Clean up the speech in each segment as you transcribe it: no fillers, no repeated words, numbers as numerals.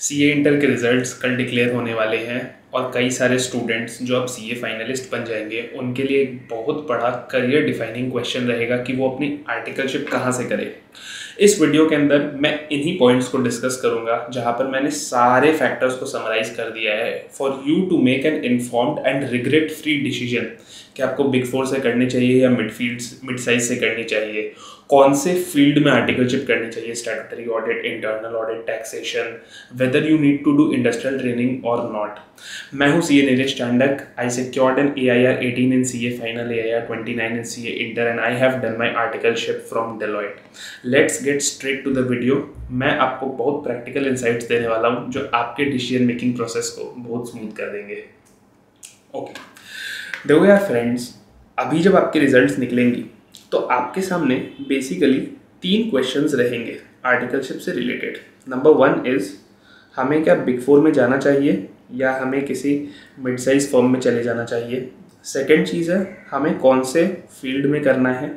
CA inter के results कल declare होने वाले हैं और कई सारे स्टूडेंट्स जो अब सीए फाइनलिस्ट बन जाएंगे उनके लिए एक बहुत बड़ा करियर डिफाइनिंग क्वेश्चन रहेगा कि वो अपनी आर्टिकलशिप कहाँ से करें। इस वीडियो के अंदर मैं इन्हीं पॉइंट्स को डिस्कस करूंगा जहाँ पर मैंने सारे फैक्टर्स को समराइज कर दिया है for you to make an informed and regret free decision कि आपको बिग फोर से करनी चाहिए या मिड साइज से करनी चाहिए, कौन से फील्ड में आर्टिकलशिप करनी चाहिए, statutory audit, internal audit, taxation, whether you need to do industrial training और नॉट। मैं हूँ CA Nilesh Chandak. I secured an AIR 18 in CA final, AIR 29 in CA inter and I have done my articleship from Deloitte. Let's get straight to the video. मैं आपको बहुत practical insights देने वाला हूँ जो आपके डिसीजन मेकिंग प्रोसेस को बहुत स्मूथ कर देंगे। ओके, देखो यार फ्रेंड्स, अभी जब आपके रिजल्ट्स निकलेंगी तो आपके सामने बेसिकली 3 क्वेश्चंस रहेंगे आर्टिकलशिप से रिलेटेड। नंबर 1 इज़ हमें क्या बिग फोर में जाना चाहिए या हमें किसी मिड साइज फर्म में चले जाना चाहिए। सेकंड चीज़ है हमें कौन से फील्ड में करना है।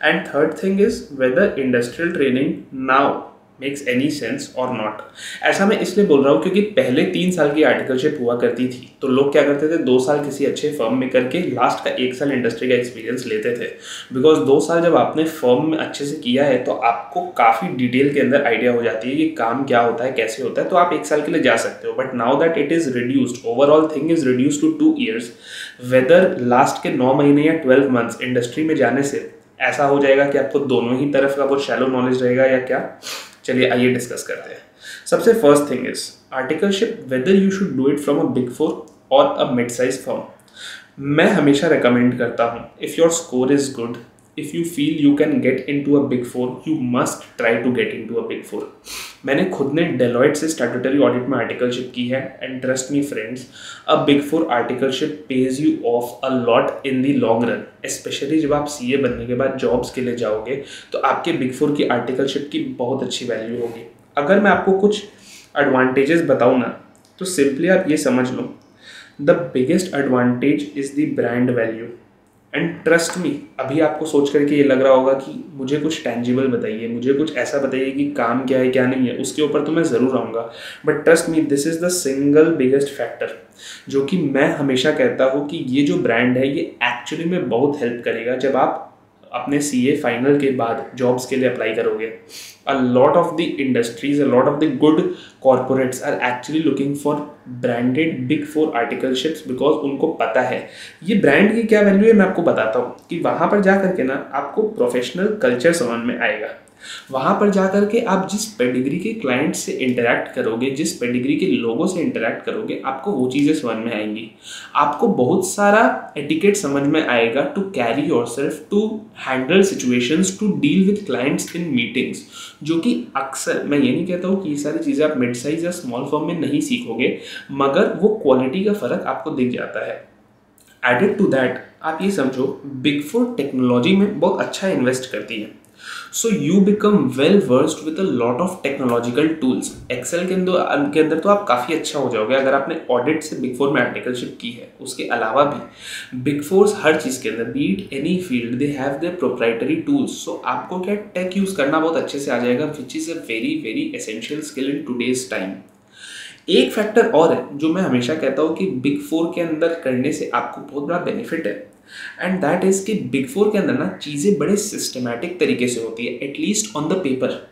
And third thing is whether industrial training now makes any sense और नॉट। ऐसा मैं इसलिए बोल रहा हूँ क्योंकि पहले 3 साल की आर्टिकलशिप हुआ करती थी तो लोग क्या करते थे, 2 साल किसी अच्छे फर्म में करके लास्ट का 1 साल इंडस्ट्री का एक्सपीरियंस लेते थे। बिकॉज 2 साल जब आपने फर्म में अच्छे से किया है तो आपको काफ़ी डिटेल के अंदर आइडिया हो जाती है कि काम क्या होता है, कैसे होता है, तो आप 1 साल के लिए जा सकते हो। But now that it is reduced, overall thing is reduced to 2 years, whether last के 9 महीने या 12 मंथ्स इंडस्ट्री में जाने से ऐसा हो जाएगा कि आपको दोनों ही तरफ का बहुत शैलो नॉलेज रहेगा या क्या। चलिए आइए डिस्कस करते हैं। सबसे first thing is articleship, whether you should do it from a big four और अ मिड साइज फर्म। मैं हमेशा रेकमेंड करता हूँ, if your score is good, if you feel you can get in to a big four, you must try to get in to a big four. मैंने खुद ने Deloitte से statutory audit में articleship की है and trust me friends, a big four articleship page you of a lot in the long run. Specially जब आप CA बनने के बाद जॉब्स के लिए जाओगे तो आपके बिग फोर की आर्टिकलशिप की बहुत अच्छी वैल्यू होगी। अगर मैं आपको कुछ एडवांटेजेस बताऊँ ना तो सिंपली आप ये समझ लो, the biggest advantage is the brand value. And trust me, अभी आपको सोच करके ये लग रहा होगा कि मुझे कुछ टेंजिबल बताइए, मुझे कुछ ऐसा बताइए कि काम क्या है क्या नहीं है, उसके ऊपर तो मैं ज़रूर आऊँगा। But trust me, this is the single biggest factor जो कि मैं हमेशा कहता हूँ कि ये जो ब्रांड है ये एक्चुअली में बहुत हेल्प करेगा जब आप अपने सीए फाइनल के बाद जॉब्स के लिए अप्लाई करोगे। A lot of the industries, a lot of the good corporates are actually looking for branded big four articleships because उनको पता है ये ब्रांड की क्या वैल्यू है। मैं आपको बताता हूँ कि वहाँ पर जा करके ना आपको प्रोफेशनल कल्चर समझ में आएगा। वहाँ पर जा करके आप जिस पेडिग्री के क्लाइंट से इंटरैक्ट करोगे, जिस पेडिग्री के लोगों से इंटरैक्ट करोगे, आपको वो चीज़ें समझ में आएंगी। आपको बहुत सारा एटिकेट समझ में आएगा to carry yourself, to handle situations, to deal with clients in meetings, जो कि अक्सर, मैं ये नहीं कहता हूँ कि ये सारी चीज़ें आप मिड साइज या स्मॉल फर्म में नहीं सीखोगे, मगर वो क्वालिटी का फ़र्क आपको दिख जाता है। एडेड टू दैट आप ये समझो, बिग फोर टेक्नोलॉजी में बहुत अच्छा इन्वेस्ट करती है। So you become well versed with a lot of technological tools. Excel के अंदर तो आप काफ़ी अच्छा हो जाओगे अगर आपने ऑडिट से बिग फोर में आर्टिकलशिप की है। उसके अलावा भी बिग फोर्स हर चीज़ के अंदर, be it any field, they have their proprietary tools. So आपको क्या टेक यूज़ करना बहुत अच्छे से आ जाएगा, which is a very very essential skill in today's time. एक फैक्टर और है जो मैं हमेशा कहता हूँ कि बिग फोर के अंदर करने से आपको बहुत बड़ा बेनिफिट है, एंड दैट इज़ कि बिग फोर के अंदर ना चीज़ें बड़े सिस्टमैटिक तरीके से होती है, at least on the paper.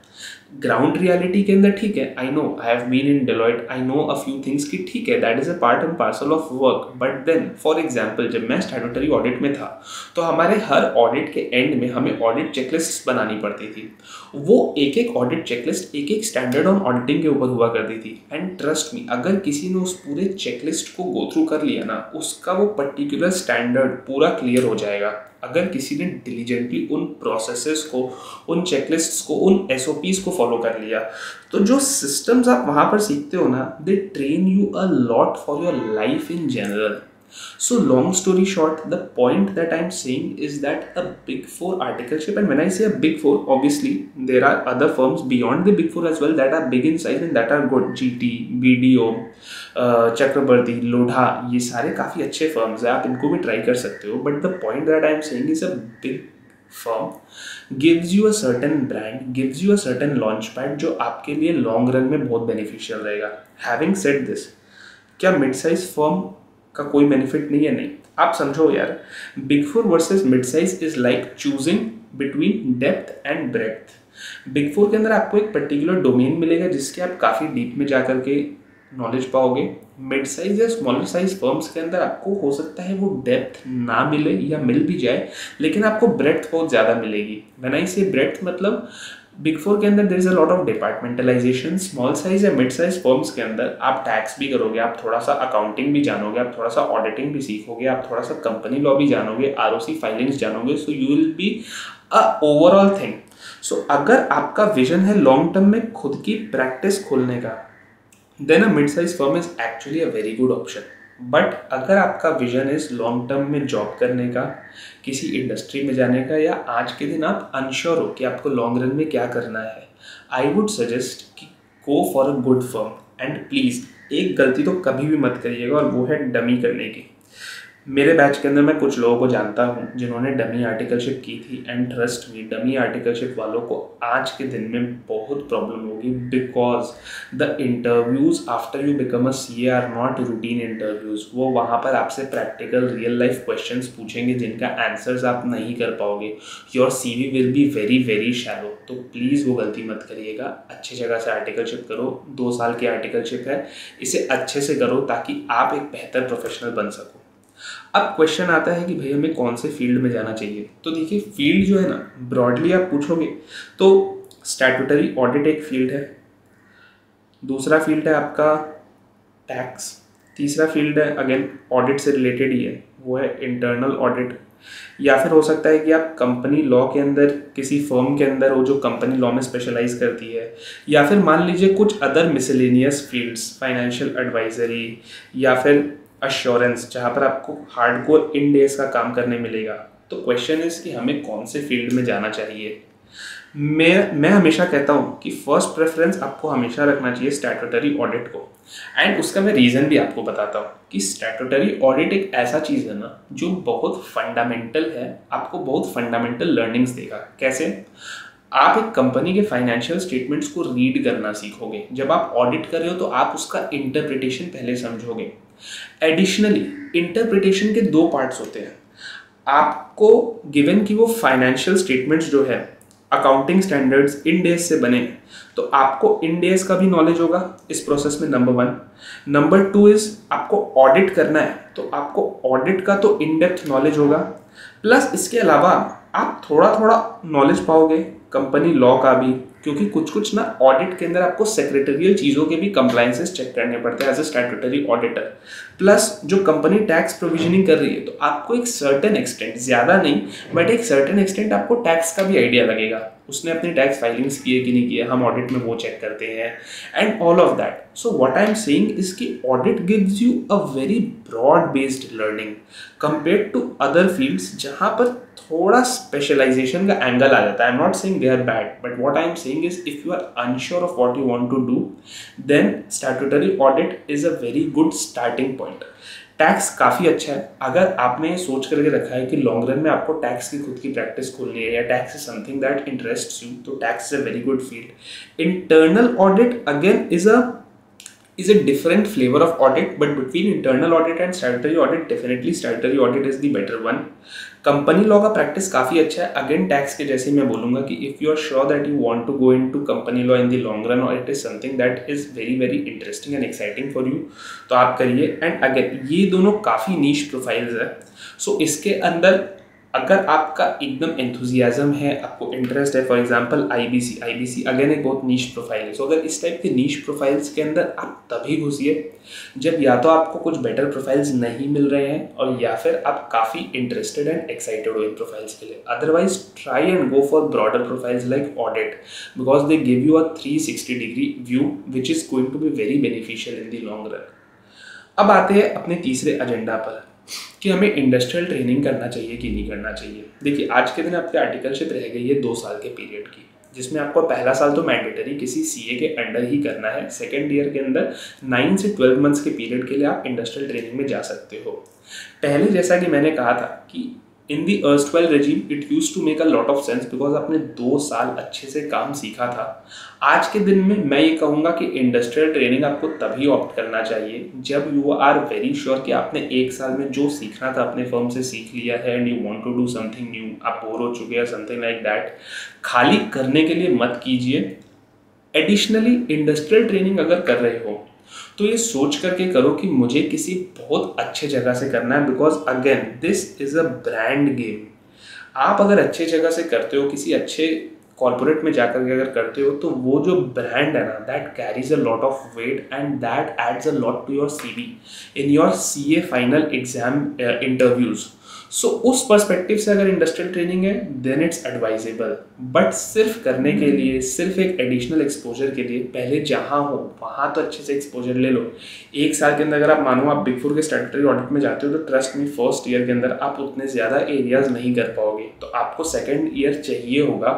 Ground reality के अंदर ठीक है, I know, I have been in Deloitte, I know a few things कि ठीक है, that is a part and parcel of work. But then for example जब मैं स्टैट्यूटरी ऑडिट में था तो हमारे हर ऑडिट के एंड में हमें ऑडिट चेकलिस्ट बनानी पड़ती थी। वो एक एक ऑडिट चेकलिस्ट एक एक स्टैंडर्ड ऑन ऑडिटिंग के ऊपर हुआ करती थी। एंड ट्रस्ट मी, अगर किसी ने उस पूरे चेकलिस्ट को गो थ्रू कर लिया ना, उसका वो पर्टिकुलर स्टैंडर्ड पूरा क्लियर हो जाएगा। अगर किसी ने डिलीजेंटली उन प्रोसेसेस को, उन चेकलिस्ट्स को, उन एसओपीज को फॉलो कर लिया, तो जो सिस्टम्स आप वहाँ पर सीखते हो ना, they train you a lot for your life in general. So long story short, the point that I'm saying is that a big four articleship, and when I say a big four, obviously there are other firms beyond the big four as well that are big in size and that are good. GT, BDO, चक्रवर्ती, लोढ़ा, ये सारे काफ़ी अच्छे firms हैं, आप इनको भी try कर सकते हो। But the point that I am saying is a big firm gives you a certain brand, gives you a certain launch pad जो आपके लिए लॉन्ग रन में बहुत बेनिफिशियल रहेगा। हैविंग सेड दिस, क्या मिड साइज फर्म का कोई benefit नहीं है? नहीं। आप समझो यार, big four versus mid size is like choosing between depth and breadth. Big four के अंदर आपको एक पर्टिकुलर डोमेन मिलेगा जिसके आप काफ़ी डीप में जा करके नॉलेज पाओगे। मिड साइज या स्मॉलर साइज फर्म्स के अंदर आपको हो सकता है वो डेप्थ ना मिले या मिल भी जाए, लेकिन आपको ब्रेड्थ बहुत ज़्यादा मिलेगी। व्हेन आई से ब्रेड्थ, मतलब बिग फोर के अंदर there is a lot of departmentalization. Small size या मिड साइज फर्म्स के अंदर आप टैक्स भी करोगे, आप थोड़ा सा अकाउंटिंग भी जानोगे, आप थोड़ा सा ऑडिटिंग भी सीखोगे, आप थोड़ा सा कंपनी लॉ भी जानोगे, आरओसी फाइलिंग्स जानोगे। So you will be a overall thing. So अगर आपका विजन है लॉन्ग टर्म में खुद की प्रैक्टिस खोलने का, then a mid size firm is actually a very good option. But अगर आपका विजन इज लॉन्ग टर्म में जॉब करने का, किसी इंडस्ट्री में जाने का, या आज के दिन आप अनश्योर हो कि आपको लॉन्ग रन में क्या करना है, आई वुड सजेस्ट कि go for a good firm. And please एक गलती तो कभी भी मत करिएगा, और वो है डमी करने की। मेरे बैच के अंदर मैं कुछ लोगों को जानता हूँ जिन्होंने डमी आर्टिकलशिप की थी, and trust me, dummy articleship वालों को आज के दिन में बहुत प्रॉब्लम होगी, because the interviews after you become a CA are not routine interviews. वो वहाँ पर आपसे प्रैक्टिकल रियल लाइफ क्वेश्चंस पूछेंगे जिनका आंसर्स आप नहीं कर पाओगे। Your CV will be very very shallow. तो प्लीज़ वो गलती मत करिएगा, अच्छी जगह से आर्टिकलशिप करो। 2 साल की आर्टिकलशिप है, इसे अच्छे से करो ताकि आप एक बेहतर प्रोफेशनल बन सको। अब क्वेश्चन आता है कि भाई हमें कौन से फील्ड में जाना चाहिए। तो देखिए, फील्ड जो है ना, ब्रॉडली आप पूछोगे तो स्टैट्यूटरी ऑडिट एक फील्ड है, दूसरा फील्ड है आपका टैक्स, तीसरा फील्ड है अगेन ऑडिट से रिलेटेड ही है, वो है इंटरनल ऑडिट। या फिर हो सकता है कि आप कंपनी लॉ के अंदर किसी फर्म के अंदर हो जो कंपनी लॉ में स्पेशलाइज करती है, या फिर मान लीजिए कुछ other miscellaneous fields, financial advisory, या फिर अश्योरेंस, जहाँ पर आपको हार्डकोर इन डेज का काम करने मिलेगा। तो क्वेश्चन इज कि हमें कौन से फील्ड में जाना चाहिए। मैं हमेशा कहता हूँ कि फर्स्ट प्रेफरेंस आपको हमेशा रखना चाहिए स्टैट्यूटरी ऑडिट को। एंड उसका मैं रीज़न भी आपको बताता हूँ कि स्टैट्यूटरी ऑडिट एक ऐसा चीज़ है ना जो बहुत फंडामेंटल है, आपको बहुत फंडामेंटल लर्निंग्स देगा। कैसे? आप एक कंपनी के फाइनेंशियल स्टेटमेंट्स को रीड करना सीखोगे। जब आप ऑडिट कर रहे हो तो आप उसका इंटरप्रिटेशन पहले समझोगे। एडिशनली इंटरप्रिटेशन के 2 पार्ट्स होते हैं। आपको गिवन कि वो फाइनेंशियल स्टेटमेंट्स जो है अकाउंटिंग स्टैंडर्ड्स इन डेज से बने, तो आपको इन डेज का भी नॉलेज होगा इस प्रोसेस में, नंबर 1। नंबर 2 इज आपको ऑडिट करना है तो आपको ऑडिट का तो इन डेप्थ नॉलेज होगा, प्लस इसके अलावा आप थोड़ा थोड़ा नॉलेज पाओगे कंपनी लॉ का भी, क्योंकि कुछ कुछ ना ऑडिट के अंदर आपको सेक्रेटरियल चीज़ों के भी कंप्लायंसेस चेक करने पड़ते हैं as a statutory auditor. Plus जो कंपनी टैक्स प्रोविजनिंग कर रही है तो आपको एक सर्टेन एक्सटेंट, ज़्यादा नहीं बट एक सर्टेन एक्सटेंट आपको टैक्स का भी आइडिया लगेगा, उसने अपनी टैक्स फाइलिंग्स की है कि नहीं की है, हम ऑडिट में वो चेक करते हैं and all of that. So what I am saying is कि audit gives you a very broad based learning compared to other fields जहाँ पर थोड़ा स्पेशलाइजेशन का एंगल आ जाता है। I am not saying they are bad, but what I am saying is if you are unsure of what you want to do, then statutory audit is a very good starting point. Tax काफ़ी अच्छा है अगर आपने सोच करके रखा है कि लॉन्ग रन में आपको टैक्स की खुद की प्रैक्टिस खोलनी है, या tax is something that interests you, तो tax is a very good field. Internal audit again is a different flavor of audit, but between internal audit and statutory audit, definitely statutory audit is the better one. Company law का practice काफ़ी अच्छा है। Again tax के जैसे मैं बोलूँगा कि if you are sure that you want to go into company law in the long run और it is something that is very very interesting and exciting for you, तो आप करिए। एंड अगेन ये दोनों काफ़ी नीश प्रोफाइल्स है। सो इसके अंदर अगर आपका एकदम एंथुजियाज्म है, आपको इंटरेस्ट है, फॉर एग्जांपल आईबीसी अगेन एक बहुत नीश प्रोफाइल है। सो अगर इस टाइप के नीश प्रोफाइल्स के अंदर आप तभी घुसिए जब या तो आपको कुछ बेटर प्रोफाइल्स नहीं मिल रहे हैं और या फिर आप काफ़ी इंटरेस्टेड एंड एक्साइटेड हो इन प्रोफाइल्स के लिए। Otherwise try and go for broader profiles like audit because they give you a 360 degree view which is going to be very beneficial in the long run. अब आते हैं अपने तीसरे agenda पर कि हमें इंडस्ट्रियल ट्रेनिंग करना चाहिए कि नहीं करना चाहिए। देखिए, आज के दिन आपकी आर्टिकलशिप रह गई है 2 साल के पीरियड की, जिसमें आपको पहला साल तो मैंडेटरी किसी सीए के अंडर ही करना है। सेकेंड ईयर के अंदर 9 से 12 मंथ्स के पीरियड के लिए आप इंडस्ट्रियल ट्रेनिंग में जा सकते हो। पहले जैसा कि मैंने कहा था कि इन दी erstwhile regime it used to make a lot of sense because आपने 2 साल अच्छे से काम सीखा था। आज के दिन में मैं ये कहूँगा कि इंडस्ट्रियल ट्रेनिंग आपको तभी ऑप्ट करना चाहिए जब यू आर वेरी श्योर कि आपने 1 साल में जो सीखना था अपने फर्म से सीख लिया है and you want to do something new, आप बोर हो चुके हैं समथिंग लाइक दैट। खाली करने के लिए मत कीजिए। एडिशनली इंडस्ट्रियल ट्रेनिंग अगर कर रहे हो तो ये सोच करके करो कि मुझे किसी बहुत अच्छे जगह से करना है, because again this is a brand game. आप अगर अच्छे जगह से करते हो, किसी अच्छे कॉर्पोरेट में जाकर के अगर करते हो, तो वो जो ब्रांड है ना, that carries a lot of weight and that adds a lot to your CV in your CA final exam interviews. So उस पर्सपेक्टिव से अगर इंडस्ट्रियल ट्रेनिंग है देन इट्स एडवाइजेबल, बट सिर्फ करने के लिए, सिर्फ एक एडिशनल एक्सपोजर के लिए पहले जहाँ हो वहाँ तो अच्छे से एक्सपोजर ले लो। 1 साल के अंदर अगर आप मानो आप बिग 4 के स्टैट्यूटरी ऑडिट में जाते हो तो ट्रस्ट मी फर्स्ट ईयर के अंदर आप उतने ज़्यादा एरियाज नहीं कर पाओगे, तो आपको सेकेंड ईयर चाहिए होगा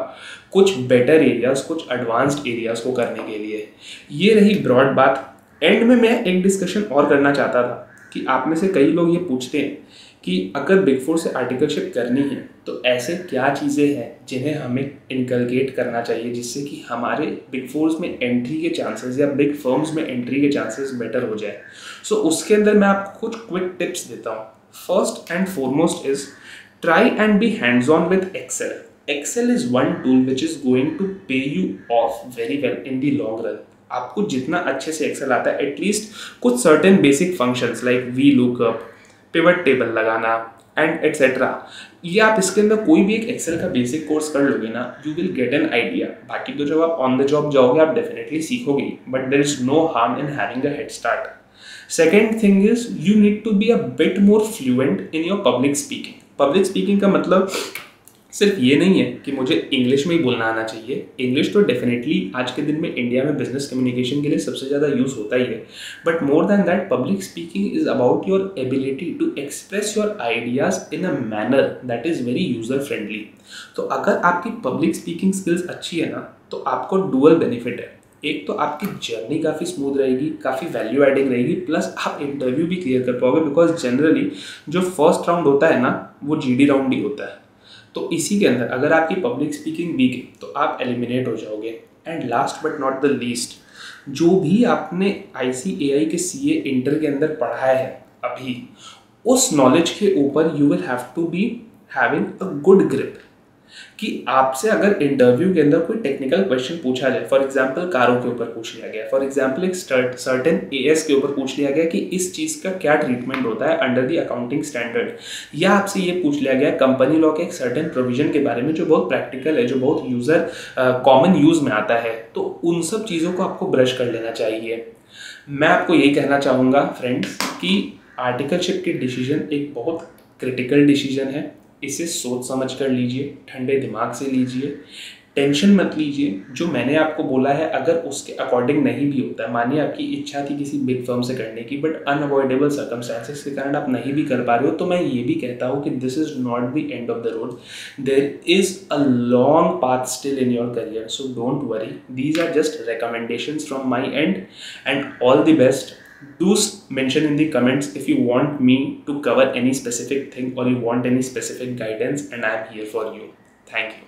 कुछ बेटर एरियाज, कुछ एडवांस्ड एरियाज को करने के लिए। ये रही ब्रॉड बात। एंड में मैं एक डिस्कशन और करना चाहता था कि आप में से कई लोग ये पूछते हैं कि अगर बिग 4 से आर्टिकलशिप करनी है तो ऐसे क्या चीज़ें हैं जिन्हें हमें इनकलकेट करना चाहिए जिससे कि हमारे बिग 4 में एंट्री के चांसेस या बिग फर्म्स में एंट्री के चांसेस बेटर हो जाए। सो उसके अंदर मैं आपको कुछ क्विक टिप्स देता हूँ। First and foremost is try and be hands on with Excel. Excel is one tool which is going to pay you off very well in the long run. आपको जितना अच्छे से एक्सेल आता है, at least कुछ certain basic functions like V lookup, pivot table लगाना and etcetera, ये आप इसके अंदर कोई भी एक एक्सेल का बेसिक कोर्स कर लोगे ना, you will get an idea. बाकी तो जब आप ऑन द जॉब जाओगे आप डेफिनेटली सीखोगे, but there is no harm in having a head start. Second thing is you need to be a bit more fluent in your public speaking. Public speaking का मतलब सिर्फ ये नहीं है कि मुझे इंग्लिश में ही बोलना आना चाहिए। इंग्लिश तो डेफिनेटली आज के दिन में इंडिया में बिजनेस कम्युनिकेशन के लिए सबसे ज़्यादा यूज़ होता ही है, but more than that public speaking is about your ability to express your ideas in a manner that is very user friendly. तो अगर आपकी पब्लिक स्पीकिंग स्किल्स अच्छी है ना, तो आपको डुअल बेनिफिट है। एक तो आपकी जर्नी काफ़ी स्मूथ रहेगी, काफ़ी वैल्यू एडिंग रहेगी, प्लस आप इंटरव्यू भी क्लियर कर पाओगे, बिकॉज जनरली जो फर्स्ट राउंड होता है ना वो जीडी राउंड ही होता है। तो इसी के अंदर अगर आपकी पब्लिक स्पीकिंग वीक है तो आप एलिमिनेट हो जाओगे। And last but not the least, जो भी आपने ICAI के CA इंटर के अंदर पढ़ा है अभी, उस नॉलेज के ऊपर you will have to be having a good grip कि आपसे अगर इंटरव्यू के अंदर कोई टेक्निकल क्वेश्चन पूछा जाए, फॉर एग्जांपल कारों के ऊपर पूछ लिया गया, फॉर एग्जांपल एक सर्टेन AS के ऊपर पूछ लिया गया कि इस चीज़ का क्या ट्रीटमेंट होता है अंडर द अकाउंटिंग स्टैंडर्ड, या आपसे ये पूछ लिया गया कंपनी लॉ के एक सर्टेन प्रोविजन के बारे में जो बहुत प्रैक्टिकल है, जो बहुत यूज़र कॉमन यूज़ में आता है, तो उन सब चीज़ों को आपको ब्रश कर लेना चाहिए। मैं आपको यही कहना चाहूँगा फ्रेंड्स कि आर्टिकलशिप के डिसीजन एक बहुत क्रिटिकल डिसीजन है। इसे सोच समझ कर लीजिए, ठंडे दिमाग से लीजिए, टेंशन मत लीजिए। जो मैंने आपको बोला है अगर उसके अकॉर्डिंग नहीं भी होता है, मानिए आपकी इच्छा थी किसी बिग फर्म से करने की बट अनअवॉइडेबल सर्कमस्टेंसेस के कारण आप नहीं भी कर पा रहे हो, तो मैं ये भी कहता हूँ कि this is not the end of the road, there is a long path still in your career, so don't worry, these are just recommendations from my end and all the best. Do mention in the comments if you want me to cover any specific thing or you want any specific guidance, and I am here for you. Thank you.